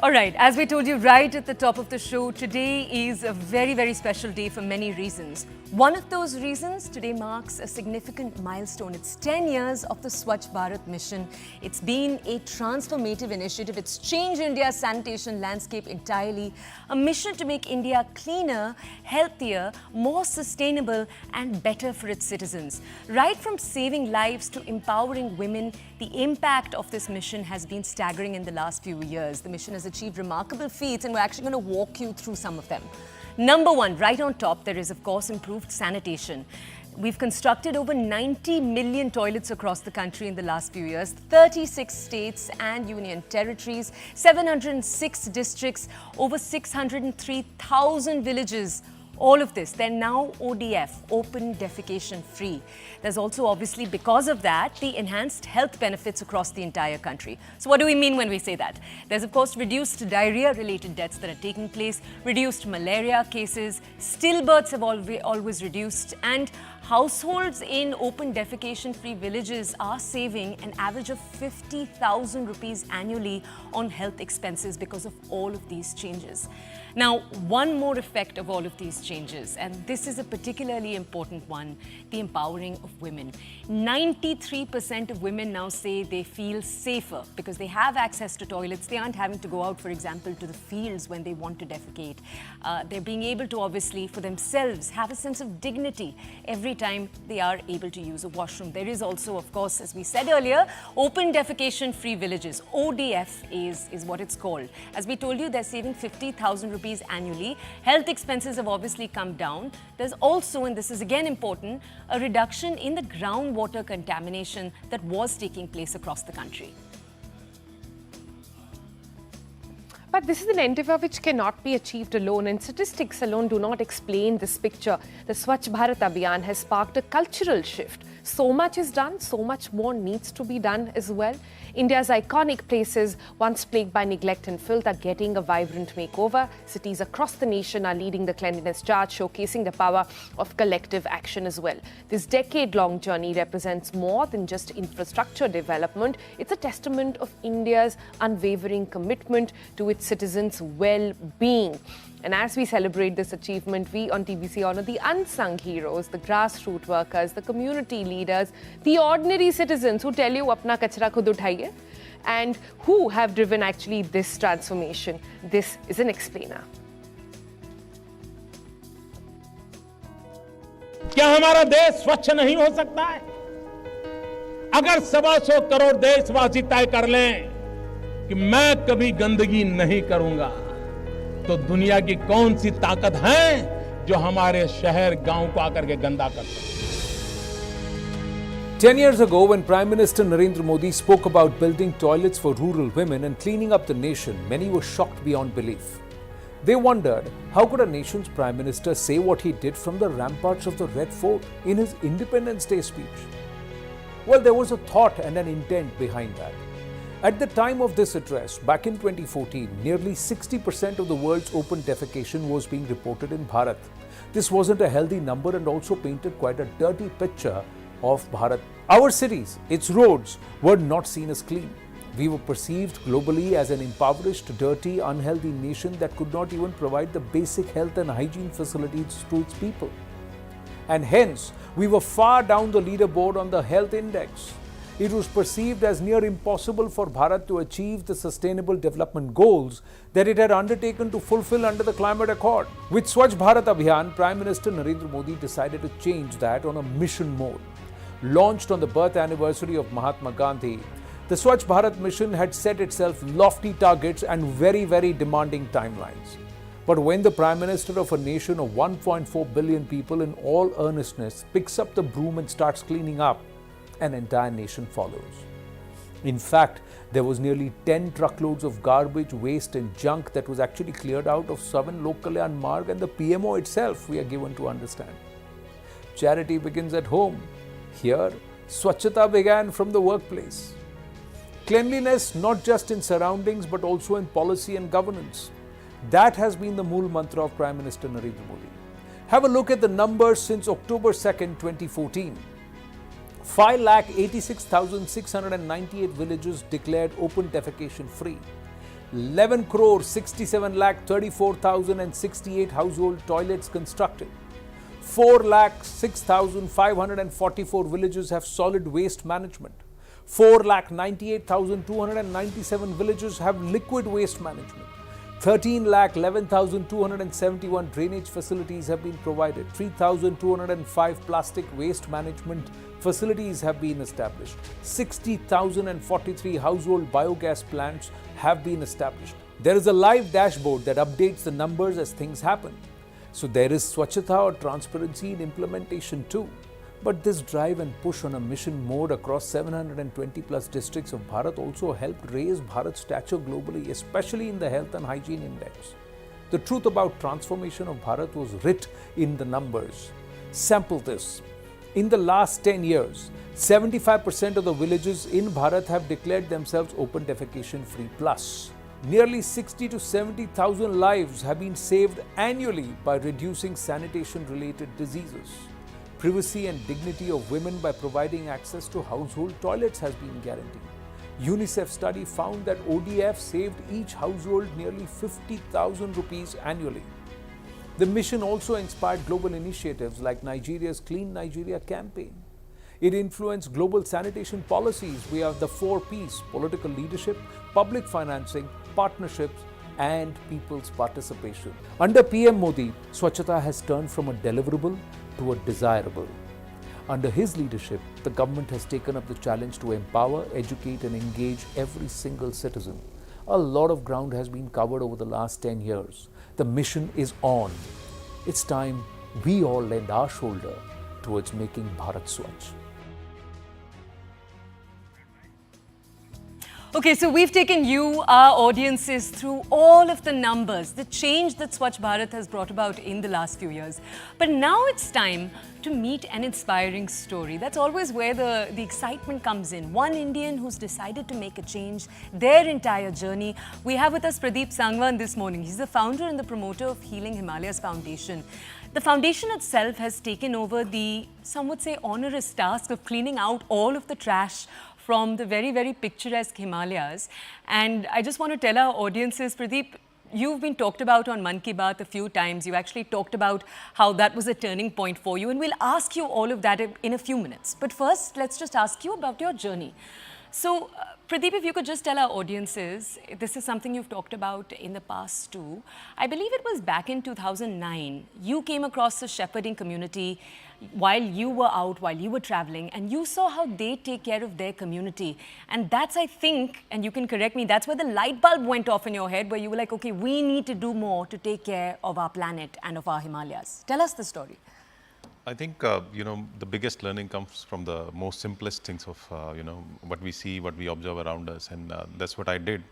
All right, as we told you right at the top of the show, today is a very, very special day for many reasons. One of those reasons, today marks a significant milestone. It's 10 years of the Swachh Bharat mission. It's been a transformative initiative. It's changed India's sanitation landscape entirely. A mission to make India cleaner, healthier, more sustainable and better for its citizens. Right from saving lives to empowering women, the impact of this mission has been staggering in the last few years. The mission has achieved remarkable feats and we're actually going to walk you through some of them. Number one, right on top, there is of course improved sanitation. We've constructed over 90 million toilets across the country in the last few years, 36 states and union territories, 706 districts, over 603,000 villages. All of this, they're now ODF, open defecation free. There's also obviously, because of that, the enhanced health benefits across the entire country. So what do we mean when we say that? There's of course reduced diarrhea-related deaths that are taking place, reduced malaria cases, stillbirths have always reduced, and households in open defecation-free villages are saving an average of 50,000 rupees annually on health expenses because of all of these changes. Now, one more effect of all of these changes, and this is a particularly important one, the empowering of women. 93% of women now say they feel safer because they have access to toilets. They aren't having to go out, for example, to the fields when they want to defecate. They're being able to obviously, for themselves, have a sense of dignity every time they are able to use a washroom. There is also, of course, as we said earlier, open defecation-free villages. ODF is what it's called. As we told you, they're saving 50,000 rupees annually. Health expenses have obviously come down. There's also, and this is again important, a reduction in the groundwater contamination that was taking place across the country. But this is an endeavour which cannot be achieved alone, and statistics alone do not explain this picture. The Swachh Bharat Abhiyan has sparked a cultural shift. So much is done, so much more needs to be done as well. India's iconic places, once plagued by neglect and filth, are getting a vibrant makeover. Cities across the nation are leading the cleanliness charge, showcasing the power of collective action as well. This decade-long journey represents more than just infrastructure development. It's a testament of India's unwavering commitment to its citizens' well-being. And as we celebrate this achievement, we on TVC honor the unsung heroes, the grassroots workers, the community leaders, the ordinary citizens who tell you apna kachra khud uthaiye and who have driven actually this transformation. This is an explainer. क्या हमारा देश स्वच्छ नहीं हो सकता है? अगर 125 करोड़ देशवासी तय कर लें कि मैं कभी गंदगी नहीं करूंगा, तो दुनिया की कौन सी ताकत है जो हमारे शहर गांव को आकर के गंदा कर सकती है? 10 years ago, when Prime Minister Narendra Modi spoke about building toilets for rural women and cleaning up the nation, many were shocked beyond belief. They wondered, how could a nation's Prime Minister say what he did from the ramparts of the Red Fort in his Independence Day speech? Well, there was a thought and an intent behind that. At the time of this address, back in 2014, nearly 60% of the world's open defecation was being reported in Bharat. This wasn't a healthy number and also painted quite a dirty picture of Bharat. Our cities, its roads, were not seen as clean. We were perceived globally as an impoverished, dirty, unhealthy nation that could not even provide the basic health and hygiene facilities to its people. And hence, we were far down the leaderboard on the health index. It was perceived as near impossible for Bharat to achieve the sustainable development goals that it had undertaken to fulfill under the Climate Accord. With Swachh Bharat Abhiyan, Prime Minister Narendra Modi decided to change that on a mission mode. Launched on the birth anniversary of Mahatma Gandhi, the Swachh Bharat mission had set itself lofty targets and very demanding timelines. But when the Prime Minister of a nation of 1.4 billion people in all earnestness picks up the broom and starts cleaning up, an entire nation follows. In fact, there was nearly 10 truckloads of garbage, waste and junk that was actually cleared out of 7 Lok Kalyan Marg and the PMO itself, we are given to understand. Charity begins at home. Here, Swachhata began from the workplace. Cleanliness not just in surroundings but also in policy and governance. That has been the Mool Mantra of Prime Minister Narendra Modi. Have a look at the numbers since October 2nd, 2014. 5,86,698 villages declared open defecation free. 11 crore 67 lakh 34,068 household toilets constructed. 4 lakh 6,544 villages have solid waste management. 4 lakh 98,297 villages have liquid waste management. 13 lakh 11,271 drainage facilities have been provided. 3,205 plastic waste management facilities have been established. 60,043 household biogas plants have been established. There is a live dashboard that updates the numbers as things happen. So there is Swachhata or transparency in implementation too. But this drive and push on a mission mode across 720 plus districts of Bharat also helped raise Bharat's stature globally, especially in the health and hygiene index. The truth about transformation of Bharat was writ in the numbers. Sample this. In the last 10 years, 75% of the villages in Bharat have declared themselves open defecation free plus. Nearly 60 to 70,000 lives have been saved annually by reducing sanitation-related diseases. Privacy and dignity of women by providing access to household toilets has been guaranteed. UNICEF study found that ODF saved each household nearly 50,000 rupees annually. The mission also inspired global initiatives like Nigeria's Clean Nigeria campaign. It influenced global sanitation policies via the 4 Ps: political leadership, public financing, partnerships, and people's participation. Under PM Modi, Swachhata has turned from a deliverable to a desirable. Under his leadership, the government has taken up the challenge to empower, educate, and engage every single citizen. A lot of ground has been covered over the last 10 years. The mission is on. It's time we all lend our shoulder towards making Bharat Swachh. Okay, so we've taken you, our audiences, through all of the numbers, the change that Swachh Bharat has brought about in the last few years. But now it's time to meet an inspiring story. That's always where the excitement comes in. One Indian who's decided to make a change, their entire journey. We have with us Pradeep Sangwan this morning. He's the founder and the promoter of Healing Himalayas Foundation. The foundation itself has taken over the, some would say, onerous task of cleaning out all of the trash from the very, very picturesque Himalayas. And I just want to tell our audiences, Pradeep, you've been talked about on Mann Ki Baat a few times. You actually talked about how that was a turning point for you. And we'll ask you all of that in a few minutes. But first, let's just ask you about your journey. So, Pradeep, if you could just tell our audiences, this is something you've talked about in the past too. I believe it was back in 2009, you came across the shepherding community while you were out, while you were traveling, and you saw how they take care of their community. And that's, I think, and you can correct me, that's where the light bulb went off in your head, where you were like, okay, we need to do more to take care of our planet and of our Himalayas. Tell us the story. I think, the biggest learning comes from the most simplest things of, what we see, what we observe around us. And that's what I did.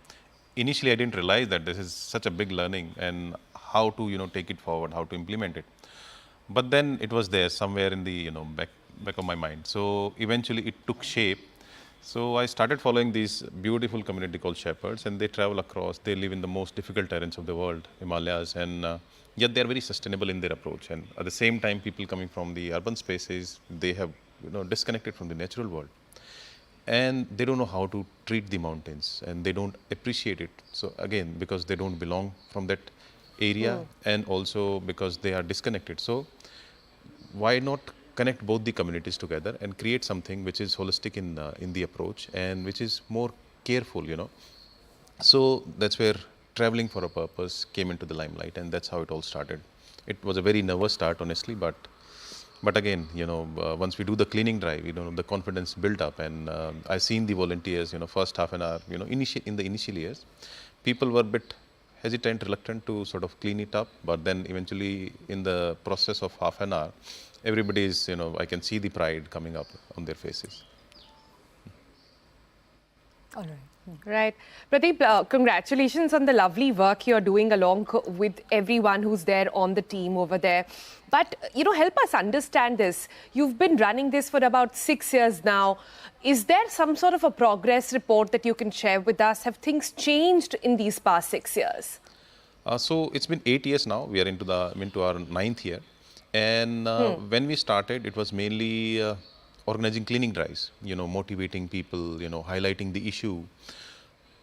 Initially, I didn't realize that this is such a big learning and how to, take it forward, how to implement it. But then it was there somewhere in the, back of my mind. So eventually it took shape. So I started following these beautiful community called shepherds, and they travel across, they live in the most difficult terrains of the world, Himalayas, and yet they're very sustainable in their approach. And at the same time, people coming from the urban spaces, they have, disconnected from the natural world. And they don't know how to treat the mountains, and they don't appreciate it. So again, because they don't belong from that area, and also because they are disconnected. So why not connect both the communities together and create something which is holistic in the approach and which is more careful, So that's where traveling for a purpose came into the limelight, and that's how it all started. It was a very nervous start, honestly, but again, once we do the cleaning drive, the confidence built up, and I've seen the volunteers, first half an hour, in the initial years, people were a bit hesitant, reluctant to sort of clean it up, but then eventually in the process of half an hour, everybody is, I can see the pride coming up on their faces. All right. Right. Pradeep, congratulations on the lovely work you're doing along with everyone who's there on the team over there. But, help us understand this. You've been running this for about 6 years now. Is there some sort of a progress report that you can share with us? Have things changed in these past 6 years? So it's been 8 years now. We are into our 9th year. And when we started, it was mainly organizing cleaning drives, motivating people, highlighting the issue.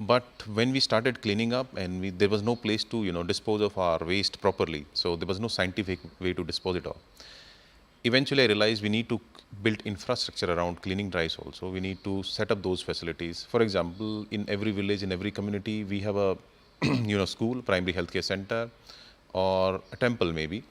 But when we started cleaning up and there was no place to, dispose of our waste properly. So there was no scientific way to dispose it of. Eventually, I realized we need to build infrastructure around cleaning drives also. We need to set up those facilities. For example, in every village, in every community, we have a, school, primary healthcare center, or a temple maybe.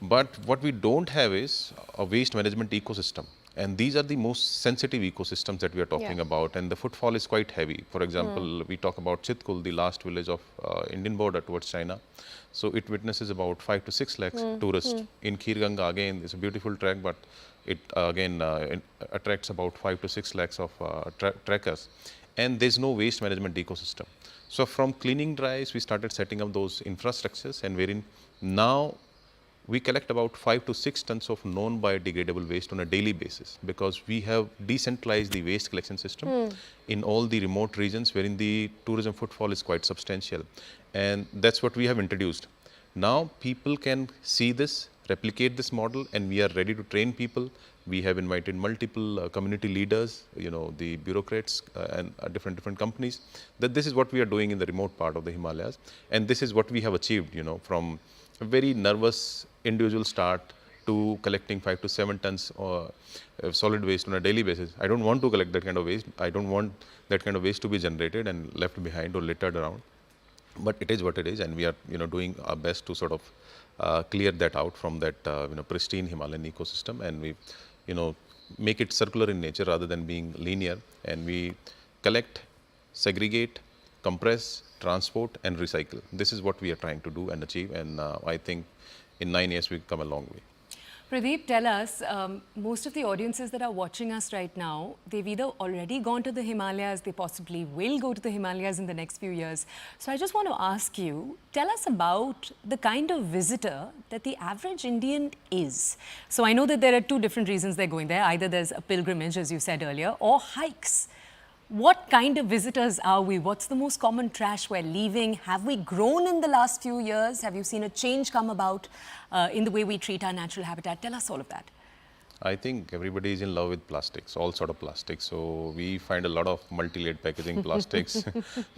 But what we don't have is a waste management ecosystem. And these are the most sensitive ecosystems that we are talking about. And the footfall is quite heavy. For example, we talk about Chitkul, the last village of Indian border towards China. So it witnesses about 5 to 6 lakhs tourists. In Khirganga, again, it's a beautiful trek, but it again it attracts about 5 to 6 lakhs of trekkers. And there's no waste management ecosystem. So from cleaning drives, we started setting up those infrastructures, and wherein now we collect about 5 to 6 tons of non-biodegradable waste on a daily basis, because we have decentralized the waste collection system in all the remote regions wherein the tourism footfall is quite substantial. And that's what we have introduced. Now people can see this, replicate this model, and we are ready to train people. We have invited multiple community leaders, the bureaucrats and different companies, that this is what we are doing in the remote part of the Himalayas. And this is what we have achieved, from a very nervous individual start to collecting 5 to 7 tons of solid waste on a daily basis. I don't want to collect that kind of waste. I don't want that kind of waste to be generated and left behind or littered around. But it is what it is, and we are doing our best to sort of clear that out from that pristine Himalayan ecosystem, and we make it circular in nature rather than being linear. And we collect, segregate, compress, transport and recycle. This is what we are trying to do and achieve, and I think in 9 years we've come a long way. Pradeep, tell us, most of the audiences that are watching us right now, they've either already gone to the Himalayas, they possibly will go to the Himalayas in the next few years. So I just want to ask you, tell us about the kind of visitor that the average Indian is. So I know that there are two different reasons they're going there. Either there's a pilgrimage, as you said earlier, or hikes. What kind of visitors are we? What's the most common trash we're leaving? Have we grown in the last few years? Have you seen a change come about in the way we treat our natural habitat? Tell us all of that. I think everybody is in love with plastics, all sort of plastics. So we find a lot of multi-layered packaging plastics,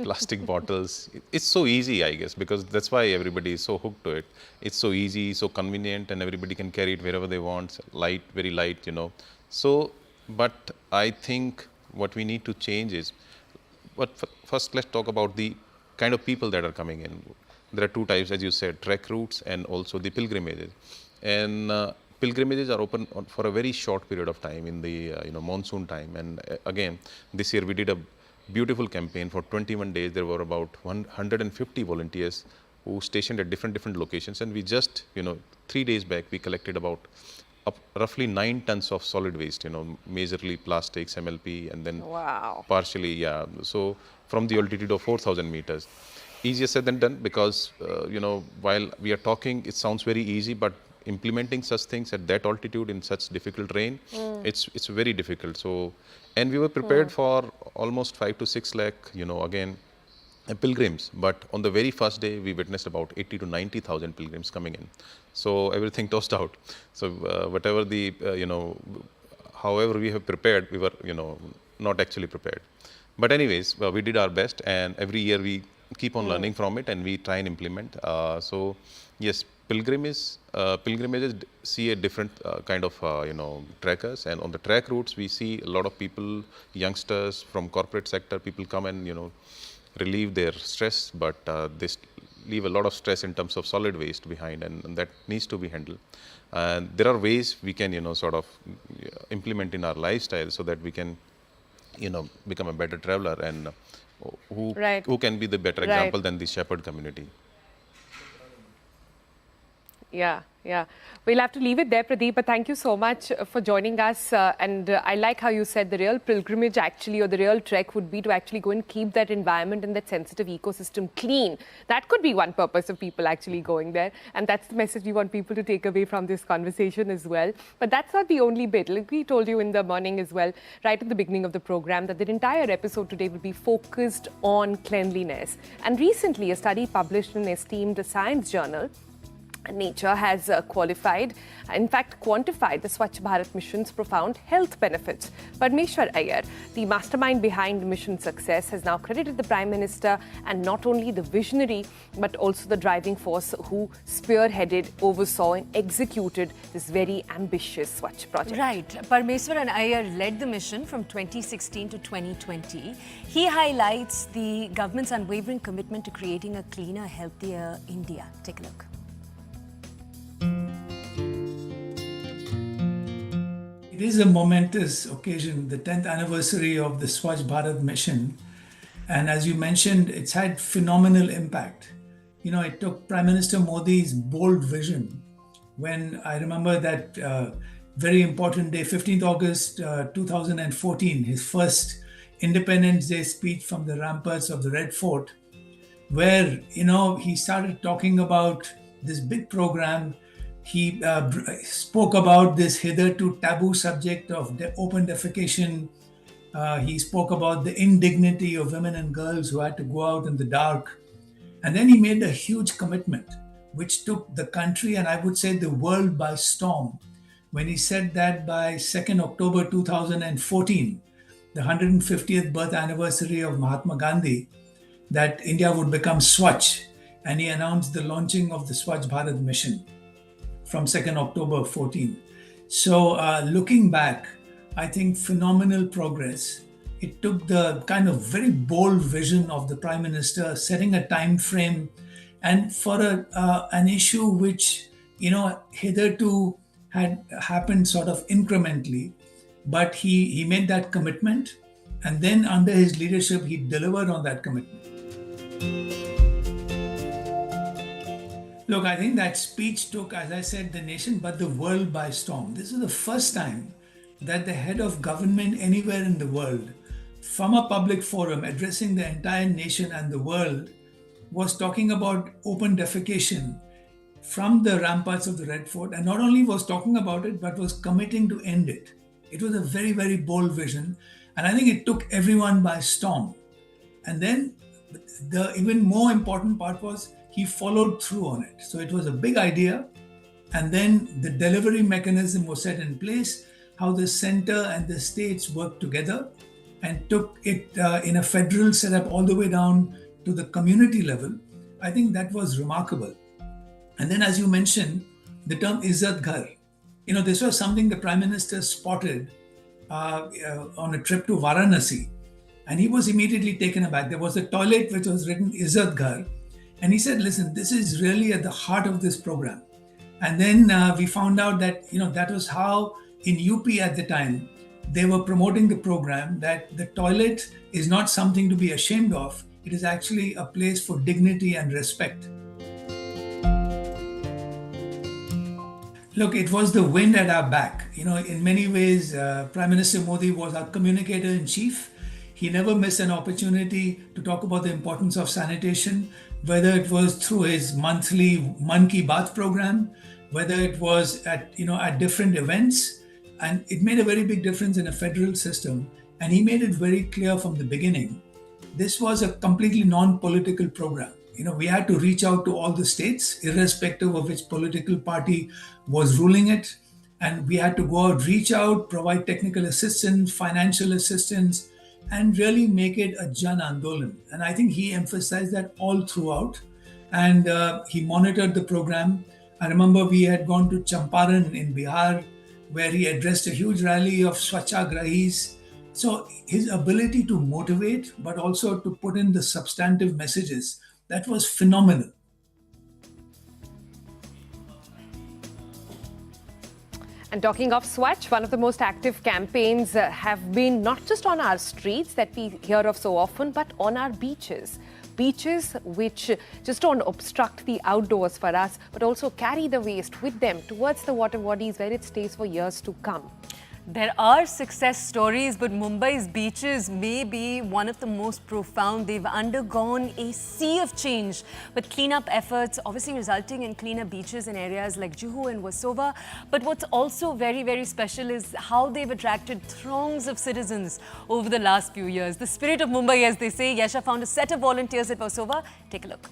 plastic bottles. It's so easy, I guess, because that's why everybody is so hooked to it. It's so easy, so convenient, and everybody can carry it wherever they want. Light, very light, So, but I think what we need to change is, but first let's talk about the kind of people that are coming in. There are two types, as you said, trek routes and also the pilgrimages. And pilgrimages are open for a very short period of time in the monsoon time. And again, this year we did a beautiful campaign for 21 days. There were about 150 volunteers who stationed at different locations. And we just, 3 days back, we collected about roughly 9 tons of solid waste, majorly plastics, MLP, and then partially, so from the altitude of 4,000 meters. Easier said than done, because, while we are talking, it sounds very easy, but implementing such things at that altitude in such difficult terrain, it's very difficult. So, and we were prepared for almost 5 to 6 lakh, again, pilgrims, but on the very first day we witnessed about 80 to 90,000 pilgrims coming in. So everything tossed out. So whatever the however we have prepared, we were not actually prepared. But anyways, we did our best, and every year we keep on learning from it, and we try and implement. So yes, pilgrimages see a different kind of trekkers, and on the trek routes we see a lot of people, youngsters from corporate sector. People come and relieve their stress, but they leave a lot of stress in terms of solid waste behind, and that needs to be handled. And there are ways we can sort of implement in our lifestyle so that we can become a better traveler, and who can be the better example than the shepherd community. Yeah. We'll have to leave it there, Pradeep, but thank you so much for joining us. And I like how you said the real pilgrimage actually, or the real trek, would be to actually go and keep that environment and that sensitive ecosystem clean. That could be one purpose of people actually going there. And that's the message we want people to take away from this conversation as well. But that's not the only bit. Like we told you in the morning as well, right at the beginning of the program, that the entire episode today will be focused on cleanliness. And recently, a study published in an esteemed science journal Nature has quantified the Swachh Bharat mission's profound health benefits. Padmeshwar Iyer, the mastermind behind the mission's success, has now credited the Prime Minister and not only the visionary but also the driving force who spearheaded, oversaw and executed this very ambitious Swachh project. Right. Parmeswar and Iyer led the mission from 2016 to 2020. He highlights the government's unwavering commitment to creating a cleaner, healthier India. Take a look. It is a momentous occasion, the 10th anniversary of the Swachh Bharat mission. And as you mentioned, it's had phenomenal impact. You know, it took Prime Minister Modi's bold vision when I remember that very important day, 15th August 2014, his first Independence Day speech from the ramparts of the Red Fort, where, you know, he started talking about this big program. He spoke about this hitherto taboo subject of open defecation. He spoke about the indignity of women and girls who had to go out in the dark. And then he made a huge commitment, which took the country and I would say the world by storm, when he said that by 2nd October 2014, the 150th birth anniversary of Mahatma Gandhi, that India would become Swachh. And he announced the launching of the Swachh Bharat mission from 2nd October 14. So looking back, I think phenomenal progress. It took the kind of very bold vision of the Prime Minister, setting a time frame, and for an issue which, you know, hitherto had happened sort of incrementally, but he made that commitment, and then under his leadership, he delivered on that commitment. Look, I think that speech took, as I said, the nation, but the world by storm. This is the first time that the head of government anywhere in the world, from a public forum addressing the entire nation and the world, was talking about open defecation from the ramparts of the Red Fort. And not only was talking about it, but was committing to end it. It was a very, very bold vision. And I think it took everyone by storm. And then the even more important part was he followed through on it. So it was a big idea. And then the delivery mechanism was set in place, how the center and the states worked together and took it in a federal setup all the way down to the community level. I think that was remarkable. And then, as you mentioned, the term Izzat Ghar. You know, this was something the Prime Minister spotted on a trip to Varanasi. And he was immediately taken aback. There was a toilet which was written Izzat Ghar. And he said, listen, this is really at the heart of this program. And then we found out that, you know, that was how in UP at the time, they were promoting the program, that the toilet is not something to be ashamed of. It is actually a place for dignity and respect. Look, it was the wind at our back. You know, in many ways, Prime Minister Modi was our communicator in chief. He never missed an opportunity to talk about the importance of sanitation, whether it was through his monthly Man Ki Baat program, whether it was at different events. And it made a very big difference in a federal system. And he made it very clear from the beginning. This was a completely non-political program. You know, we had to reach out to all the states, irrespective of which political party was ruling it. And we had to go out, reach out, provide technical assistance, financial assistance, and really make it a Jan Andolan. And I think he emphasized that all throughout. And he monitored the program. I remember we had gone to Champaran in Bihar, where he addressed a huge rally of Swachhagrahis. So his ability to motivate, but also to put in the substantive messages, that was phenomenal. And talking of Swachh, one of the most active campaigns have been not just on our streets that we hear of so often, but on our beaches. Beaches which just don't obstruct the outdoors for us, but also carry the waste with them towards the water bodies where it stays for years to come. There are success stories, but Mumbai's beaches may be one of the most profound. They've undergone a sea of change, with cleanup efforts obviously resulting in cleaner beaches in areas like Juhu and Versova. But what's also very, very special is how they've attracted throngs of citizens over the last few years. The spirit of Mumbai, as they say. Yasha found a set of volunteers at Versova. Take a look.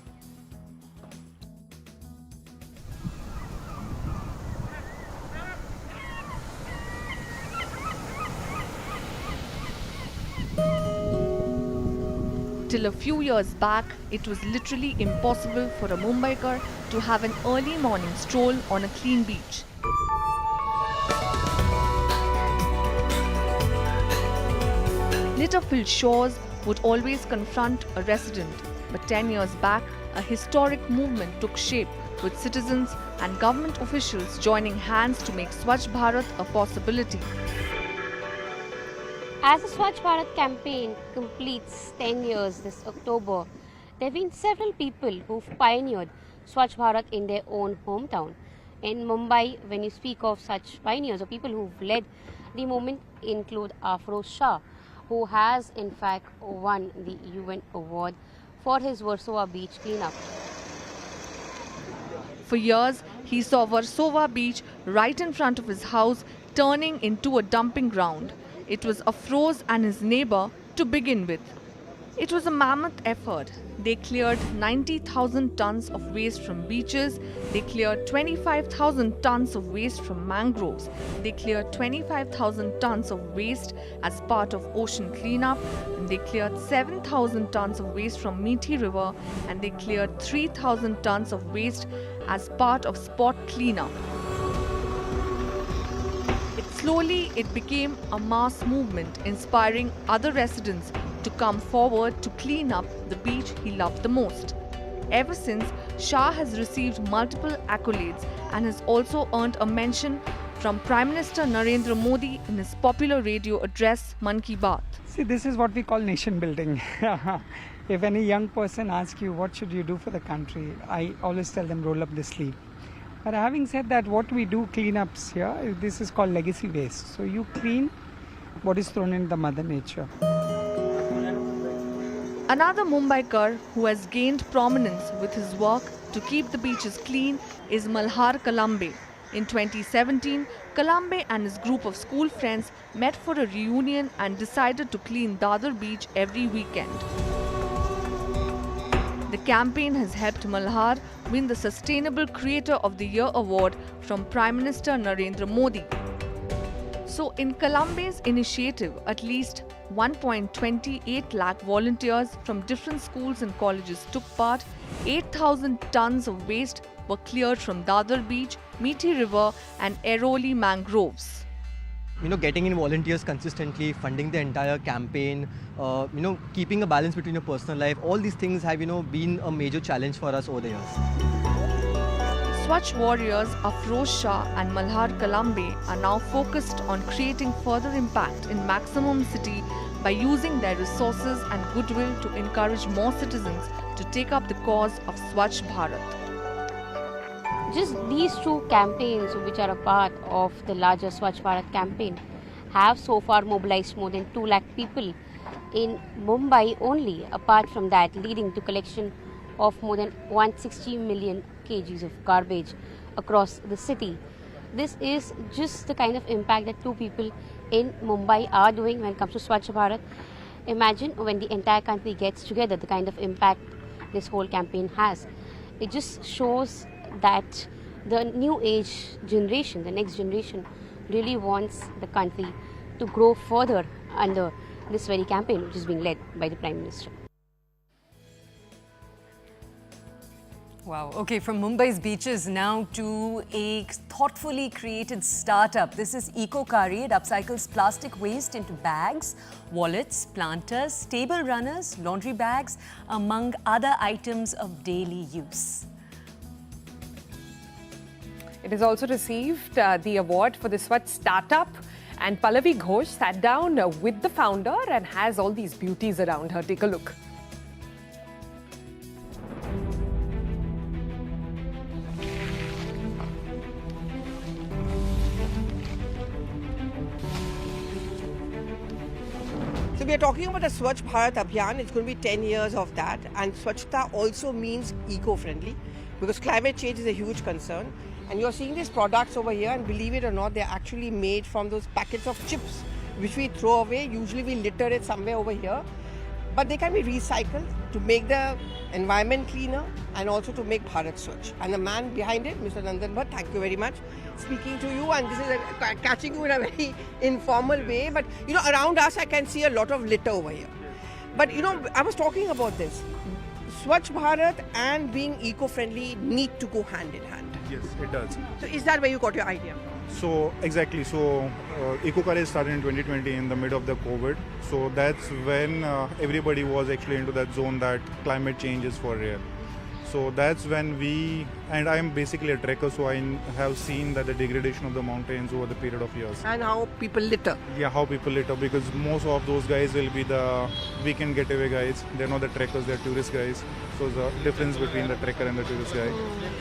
Till a few years back, it was literally impossible for a Mumbaikar to have an early morning stroll on a clean beach. Litter-filled shores would always confront a resident, but 10 years back, a historic movement took shape, with citizens and government officials joining hands to make Swachh Bharat a possibility. As the Swatch Bharat campaign completes 10 years this October, there have been several people who've pioneered Swatch Bharat in their own hometown. In Mumbai, when you speak of such pioneers or people who've led the movement, include Afroz Shah, who has in fact won the UN award for his Versova beach cleanup. For years, he saw Versova beach right in front of his house turning into a dumping ground. It was Afroz and his neighbor to begin with. It was a mammoth effort. They cleared 90,000 tons of waste from beaches. They cleared 25,000 tons of waste from mangroves. They cleared 25,000 tons of waste as part of ocean cleanup. And they cleared 7,000 tons of waste from Meethi River. And they cleared 3,000 tons of waste as part of spot cleanup. Slowly, it became a mass movement, inspiring other residents to come forward to clean up the beach he loved the most. Ever since, Shah has received multiple accolades and has also earned a mention from Prime Minister Narendra Modi in his popular radio address, Man Ki Baat. See, this is what we call nation building. If any young person asks you, what should you do for the country? I always tell them, roll up the sleeve. But having said that, what we do cleanups here, this is called legacy waste. So you clean what is thrown in the mother nature. Another Mumbaikar who has gained prominence with his work to keep the beaches clean is Malhar Kalambe. In 2017, Kalambe and his group of school friends met for a reunion and decided to clean Dadar beach every weekend. The campaign has helped Malhar win the Sustainable Creator of the Year award from Prime Minister Narendra Modi. So in Kalambe's initiative, at least 1.28 lakh volunteers from different schools and colleges took part. 8,000 tons of waste were cleared from Dadar Beach, Meethi River and Airoli mangroves. Getting in volunteers consistently, funding the entire campaign, keeping a balance between your personal life, all these things have, been a major challenge for us over the years. Swatch warriors Afroz Shah and Malhar Kalambe are now focused on creating further impact in Maximum City by using their resources and goodwill to encourage more citizens to take up the cause of Swachh Bharat. Just these two campaigns, which are a part of the larger Swatch Bharat campaign, have so far mobilized more than 2 lakh people in Mumbai only. Apart from that, leading to collection of more than 160 million kgs of garbage across the city. This is just the kind of impact that two people in Mumbai are doing when it comes to Swachh Bharat. Imagine when the entire country gets together, the kind of impact this whole campaign has. It just shows that the new age generation, the next generation, really wants the country to grow further under this very campaign, which is being led by the Prime Minister. Wow. Okay, from Mumbai's beaches now to a thoughtfully created startup. This is Ecokaari. It upcycles plastic waste into bags, wallets, planters, table runners, laundry bags, among other items of daily use. It has also received the award for the Swatch startup, and Pallavi Ghosh sat down with the founder and has all these beauties around her. Take a look. So we are talking about a Swachh Bharat Abhiyan. It's going to be 10 years of that. And Swachhta also means eco-friendly, because climate change is a huge concern. And you're seeing these products over here, and believe it or not, they're actually made from those packets of chips which we throw away. Usually we litter it somewhere over here. But they can be recycled to make the environment cleaner and also to make Bharat Swachh. And the man behind it, Mr. Nandan Bhatt, thank you very much. Speaking to you, and this is catching you in a very informal way. But around us I can see a lot of litter over here. But you know, I was talking about this. Swachh Bharat and being eco-friendly need to go hand in hand. Yes, it does. So is that where you got your idea? So exactly. So Ecokaari started in 2020 in the mid of the COVID. So that's when everybody was actually into that zone that climate change is for real. So that's when and I'm basically a trekker, so I have seen that the degradation of the mountains over the period of years. And how people litter. Yeah, how people litter, because most of those guys will be the weekend getaway guys. They're not the trekkers, they're tourist guys. So the difference between the trekker and the tourist guy.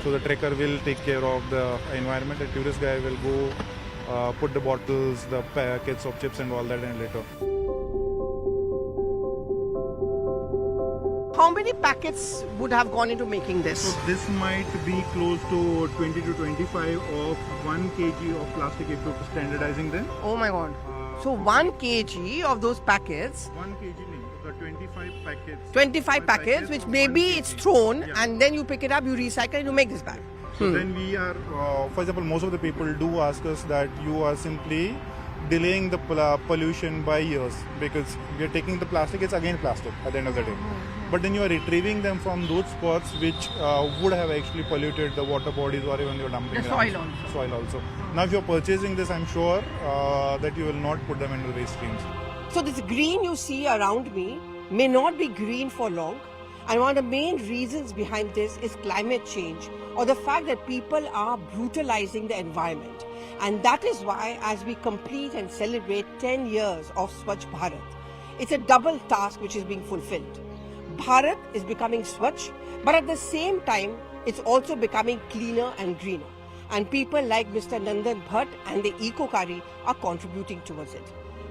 So the trekker will take care of the environment. The tourist guy will go put the bottles, the packets of chips and all that and litter. How many packets would have gone into making this? So this might be close to 20 to 25 of 1 kg of plastic if you're standardizing them. Oh my god. So 1 kg of those packets. 1 kg, the 25 packets. 25 packets, which maybe it's thrown, Yeah. and then you pick it up, you recycle, and you make this bag. So then we are, for example, most of the people do ask us that you are simply delaying the pollution by years, because we are taking the plastic, it's again plastic at the end of the day. But then you are retrieving them from those spots which would have actually polluted the water bodies or even you're dumping The them. Soil also. Now if you're purchasing this, I'm sure that you will not put them into the waste streams. So this green you see around me may not be green for long. And one of the main reasons behind this is climate change, or the fact that people are brutalizing the environment. And that is why, as we complete and celebrate 10 years of Swachh Bharat, it's a double task which is being fulfilled. Bharat is becoming Swachh, but at the same time, it's also becoming cleaner and greener. And people like Mr. Nandan Bhatt and the Ecokaari are contributing towards it.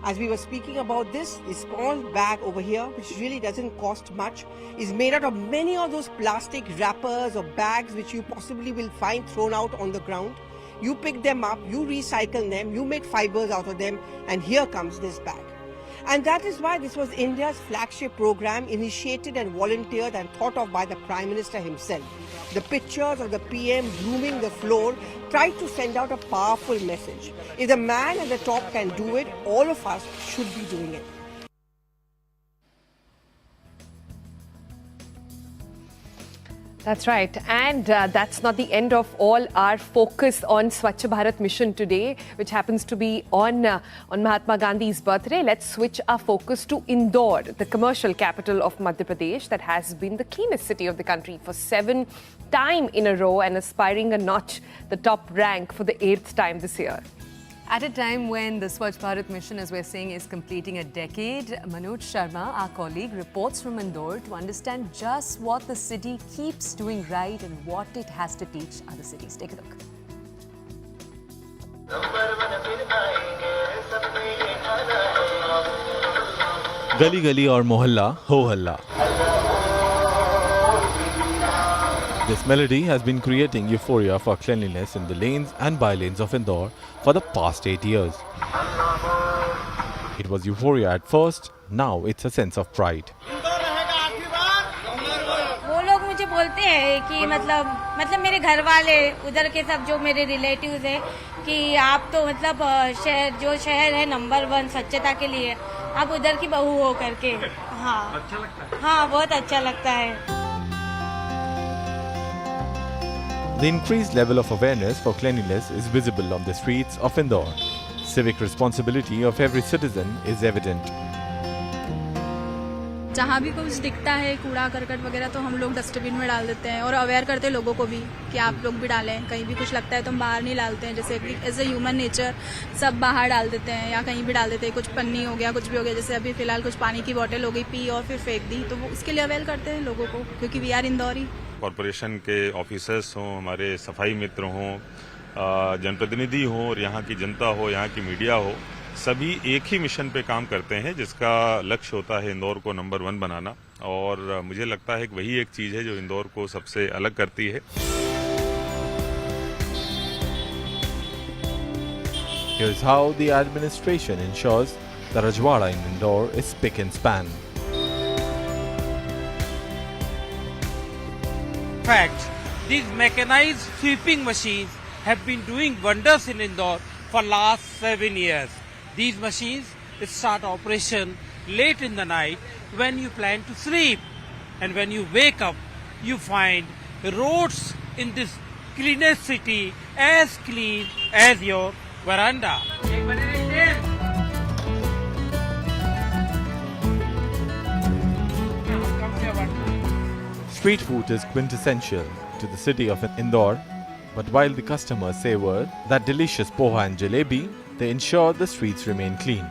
As we were speaking about this small bag over here, which really doesn't cost much, is made out of many of those plastic wrappers or bags which you possibly will find thrown out on the ground. You pick them up, you recycle them, you make fibers out of them, and here comes this bag. And that is why this was India's flagship program, initiated and volunteered and thought of by the Prime Minister himself. The pictures of the PM grooming the floor tried to send out a powerful message. If the man at the top can do it, all of us should be doing it. That's right. And that's not the end of all our focus on Swachh Bharat mission today, which happens to be on Mahatma Gandhi's birthday. Let's switch our focus to Indore, the commercial capital of Madhya Pradesh that has been the cleanest city of the country for 7 times in a row and aspiring a notch the top rank for the 8th time this year. At a time when the Swachh Bharat mission, as we're saying, is completing a decade, Manoj Sharma, our colleague, reports from Indore to understand just what the city keeps doing right and what it has to teach other cities. Take a look. गली गली और मोहल्ला हो हल्ला. This melody has been creating euphoria for cleanliness in the lanes and bylanes of Indore for the past 8 years. It was euphoria at first, now it's a sense of pride. वो लोग मुझे बोलते हैं कि मतलब मेरे घर वाले उधर के सब जो मेरे रिलेटिव्स हैं कि आप तो मतलब शहर है नंबर 1 स्वच्छता के लिए, आप उधर की बहू हो करके. हाँ, अच्छा लगता है. हाँ, बहुत अच्छा लगता है. The increased level of awareness for cleanliness is visible on the streets of Indore. Civic responsibility of every citizen is evident. जहाँ भी कुछ दिखता है कूड़ा करकट वगैरह तो हम लोग डस्टबिन में डाल देते हैं और अवेयर करते हैं लोगों को भी कि आप लोग भी डालें. कहीं भी कुछ लगता है तो हम बाहर नहीं डालते हैं, जैसे कि एज ए ह्यूमन नेचर सब बाहर डाल देते हैं या कहीं भी डाल देते हैं. कुछ पन्नी हो गया, कुछ भी हो गया, जैसे अभी फिलहाल कुछ पानी की बोतल हो गई, पी और फिर फेंक दी, तो वो उसके लिए अवेयर करते हैं लोगों को, क्योंकि वी आर इंदौरी. कॉरपोरेशन के ऑफिसर्स हों, हमारे सफाई मित्र हों, जनप्रतिनिधि हों और यहाँ की जनता हो, यहाँ की मीडिया हो, सभी एक ही मिशन पे काम करते हैं जिसका लक्ष्य होता है इंदौर को नंबर 1 बनाना. और मुझे लगता है कि वही एक चीज़ है जो इंदौर को सबसे अलग करती है. Here's how the administration ensures the Rajwada in Indore is spick and span. Fact, these mechanized sweeping machines have been doing wonders in Indore for last 7 years. These machines start operation late in the night when you plan to sleep. And when you wake up, you find roads in this cleanest city as clean as your veranda. Street food is quintessential to the city of Indore, but while the customers savor that delicious poha and jalebi, they ensure the streets remain clean.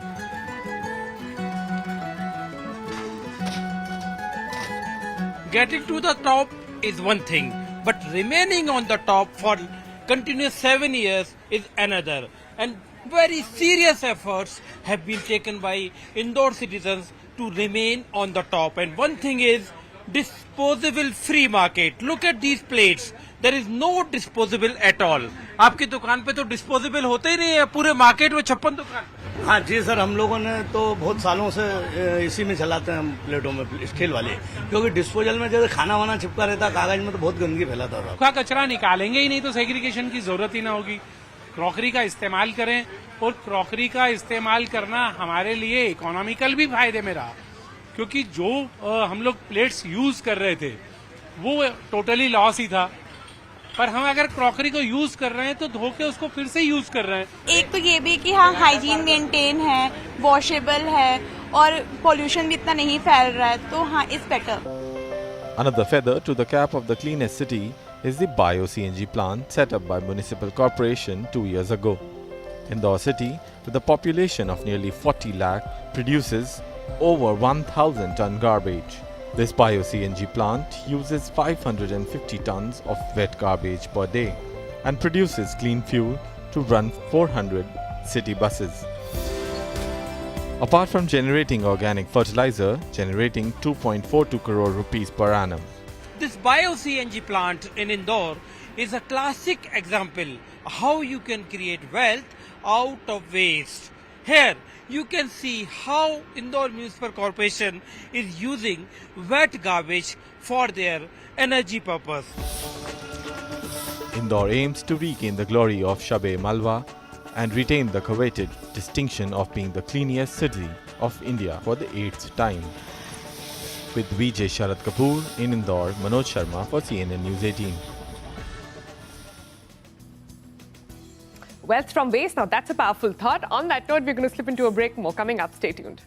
Getting to the top is one thing, but remaining on the top for continuous 7 years is another. And very serious efforts have been taken by Indore citizens to remain on the top. And one thing is disposable free market. Look at these plates. There is no disposable at all. आपकी दुकान पे तो disposable होते ही नहीं है, पूरे market में 56 दुकान. हाँ जी सर, हम लोगों ने तो बहुत सालों से इसी में चलाते हैं हम प्लेटों में स्टील वाले, क्योंकि डिस्पोजल में जैसे खाना वाना चिपका रहता कागज में तो बहुत गंदगी फैलाता था. सूखा कचरा निकालेंगे ही नहीं तो सेग्रीगेशन की जरूरत ही ना होगी. क्रॉकरी का इस्तेमाल करें, और क्रॉकरी का इस्तेमाल करना हमारे लिए इकोनॉमिकल भी फायदे में रहा, क्योंकि जो हम लोग प्लेट्स यूज कर रहे थे वो टोटली लॉस ही था. पर हम अगर क्रॉकरी को यूज कर रहे हैं तो धो के उसको फिर से यूज कर रहे हैं. एक तो ये भी कि हाँ हाइजीन मेंटेन है, वॉशेबल है और पोल्यूशन भी इतना नहीं फैल रहा है, तो हाँ it's better. Another feather to the cap of the cleanest city is the bio-CNG plant set up by Municipal Corporation 2 years ago. Indore city, with a population of nearly 40 lakh, produces over 1,000 ton garbage. This bio-CNG plant uses 550 tons of wet garbage per day and produces clean fuel to run 400 city buses. Apart from generating organic fertilizer, generating 2.42 crore rupees per annum. This bio-CNG plant in Indore is a classic example how you can create wealth out of waste. Here you can see how Indore Municipal Corporation is using wet garbage for their energy purpose. Indore aims to regain the glory of Shab-e Malwa and retain the coveted distinction of being the cleanest city of India for the 8th time. With VJ Sharad Kapoor in Indore, Manoj Sharma for CNN News 18. Wealth from waste, now that's a powerful thought. On that note, we're going to slip into a break. More coming up. Stay tuned.